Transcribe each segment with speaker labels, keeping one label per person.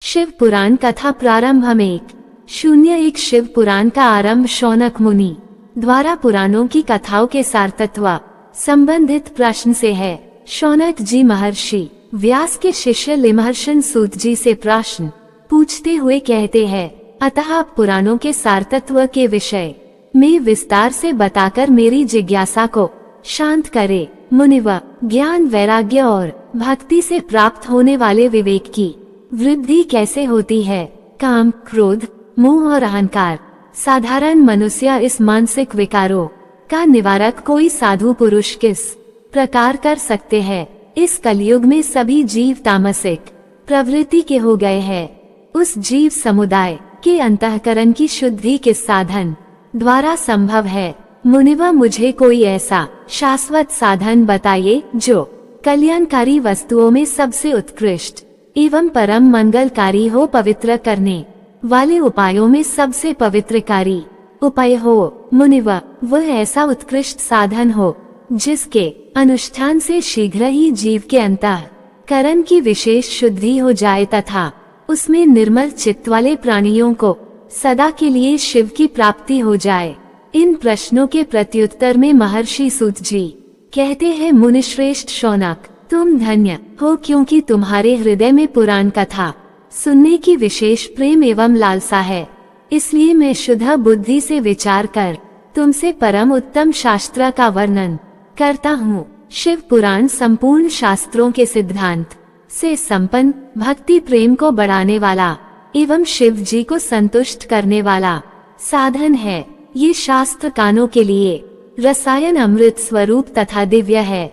Speaker 1: शिव पुराण कथा प्रारंभ हम 1:01 शिव पुराण का आरंभ शौनक मुनि द्वारा पुराणों की कथाओं के सारतत्व संबंधित प्रश्न से है। शौनक जी महर्षि व्यास के शिष्य लिमहर्षण सूत जी से प्रश्न पूछते हुए कहते हैं, अतः आप पुराणों के सारतत्व के विषय में विस्तार से बताकर मेरी जिज्ञासा को शांत करे। मुनिव, ज्ञान, वैराग्य और भक्ति से प्राप्त होने वाले विवेक की वृद्धि कैसे होती है? काम, क्रोध, मोह और अहंकार साधारण मनुष्य इस मानसिक विकारों का निवारक कोई साधु पुरुष किस प्रकार कर सकते हैं? इस कलयुग में सभी जीव तामसिक प्रवृत्ति के हो गए हैं। उस जीव समुदाय के अंतःकरण की शुद्धि किस साधन द्वारा संभव है? मुनिवा, मुझे कोई ऐसा शाश्वत साधन बताइए जो कल्याणकारी वस्तुओं में सबसे उत्कृष्ट एवं परम मंगलकारी हो, पवित्र करने वाले उपायों में सबसे पवित्रकारी उपाय हो। मुनिवा, वह ऐसा उत्कृष्ट साधन हो जिसके अनुष्ठान से शीघ्र ही जीव के अंतःकरण की विशेष शुद्धि हो जाए तथा उसमें निर्मल चित्त वाले प्राणियों को सदा के लिए शिव की प्राप्ति हो जाए। इन प्रश्नों के प्रत्युत्तर में महर्षि सूत जी कहते हैं, मुनिश्रेष्ठ शौनक, तुम धन्य हो क्योंकि तुम्हारे हृदय में पुराण कथा सुनने की विशेष प्रेम एवं लालसा है। इसलिए मैं शुद्ध बुद्धि से विचार कर तुमसे परम उत्तम शास्त्र का वर्णन करता हूँ। शिव पुराण संपूर्ण शास्त्रों के सिद्धांत से संपन्न, भक्ति प्रेम को बढ़ाने वाला एवं शिव जी को संतुष्ट करने वाला साधन है। ये शास्त्र कानों के लिए रसायन अमृत स्वरूप तथा दिव्य है।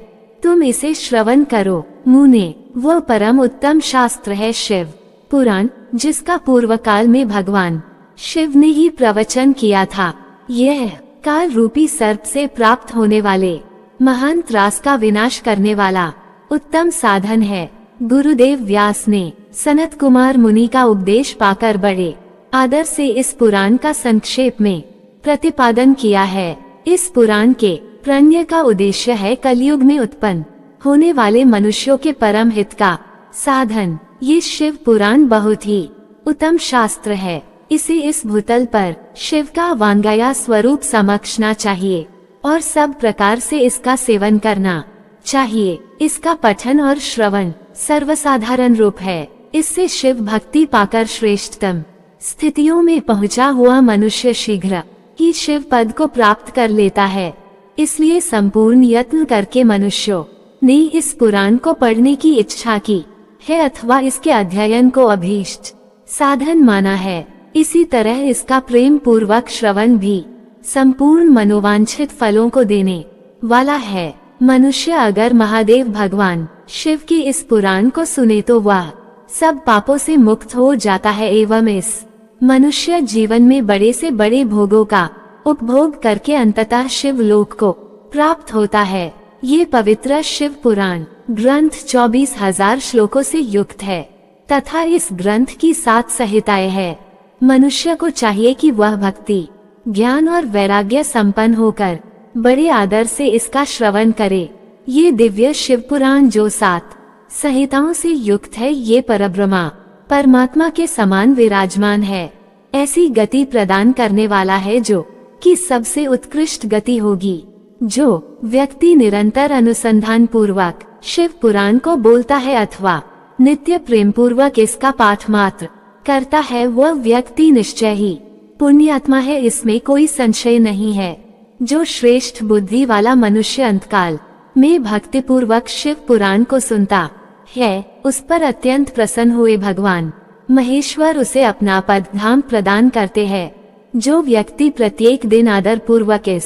Speaker 1: तुम इसे श्रवण करो। मुने, वह परम उत्तम शास्त्र है शिव पुराण, जिसका पूर्व काल में भगवान शिव ने ही प्रवचन किया था। यह काल रूपी सर्प से प्राप्त होने वाले महान त्रास का विनाश करने वाला उत्तम साधन है। गुरुदेव व्यास ने सनत कुमार मुनि का उपदेश पाकर बड़े आदर से इस पुराण का संक्षेप में प्रतिपादन किया है। इस पुराण के प्रणय का उद्देश्य है कलयुग में उत्पन्न होने वाले मनुष्यों के परम हित का साधन। ये शिव पुराण बहुत ही उत्तम शास्त्र है। इसे इस भूतल पर शिव का वांगया स्वरूप समझना चाहिए और सब प्रकार से इसका सेवन करना चाहिए। इसका पठन और श्रवण सर्वसाधारण रूप है। इससे शिव भक्ति पाकर श्रेष्ठतम स्थितियों में पहुंचा हुआ मनुष्य शीघ्र ही शिव पद को प्राप्त कर लेता है। इसलिए संपूर्ण यत्न करके मनुष्यों ने इस पुराण को पढ़ने की इच्छा की है अथवा इसके अध्ययन को अभीष्ट साधन माना है। इसी तरह इसका प्रेम पूर्वक श्रवण भी संपूर्ण मनोवांछित फलों को देने वाला है। मनुष्य अगर महादेव भगवान शिव के इस पुराण को सुने तो वह सब पापों से मुक्त हो जाता है एवं इस मनुष्य जीवन में बड़े से बड़े भोगों का उपभोग करके अंततः शिव लोक को प्राप्त होता है। ये पवित्र शिव पुराण ग्रंथ 24,000 श्लोकों से युक्त है तथा इस ग्रंथ की 7 संहिताएं हैं। मनुष्य को चाहिए कि वह भक्ति, ज्ञान और वैराग्य संपन्न होकर बड़े आदर से इसका श्रवण करे। ये दिव्य शिव पुराण जो 7 संहिताओं से युक्त है, ये परब्रह्मा परमात्मा के समान विराजमान है। ऐसी गति प्रदान करने वाला है जो कि सबसे उत्कृष्ट गति होगी। जो व्यक्ति निरंतर अनुसंधान पूर्वक शिव पुराण को बोलता है अथवा नित्य प्रेम पूर्वक इसका पाठ मात्र करता है, वह व्यक्ति निश्चय ही पुण्यात्मा है, इसमें कोई संशय नहीं है। जो श्रेष्ठ बुद्धि वाला मनुष्य अंतकाल में भक्ति पूर्वक शिव पुराण को सुनता है, उस पर अत्यंत प्रसन्न हुए भगवान महेश्वर उसे अपना पद धाम प्रदान करते हैं। जो व्यक्ति प्रत्येक दिन आदर पूर्वक इस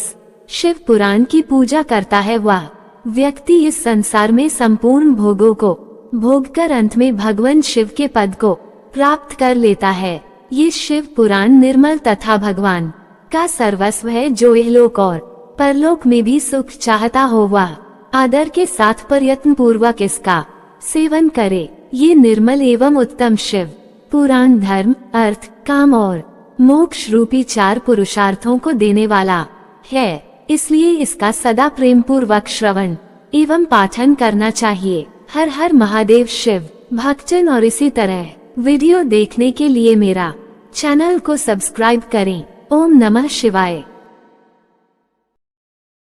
Speaker 1: शिव पुराण की पूजा करता है, वह व्यक्ति इस संसार में संपूर्ण भोगों को भोगकर अंत में भगवान शिव के पद को प्राप्त कर लेता है। ये शिव पुराण निर्मल तथा भगवान का सर्वस्व है। जो इहलोक और परलोक में भी सुख चाहता हो, वह आदर के साथ प्रयत्न पूर्वक इसका सेवन करे। ये निर्मल एवं उत्तम शिव पुराण धर्म, अर्थ, काम और मोक्ष रूपी 4 पुरुषार्थों को देने वाला है। इसलिए इसका सदा प्रेम पूर्वक श्रवण एवं पाठन करना चाहिए। हर हर महादेव शिव भक्तजन और इसी तरह वीडियो देखने के लिए मेरा चैनल को सब्सक्राइब करें। ओम नमः शिवाय।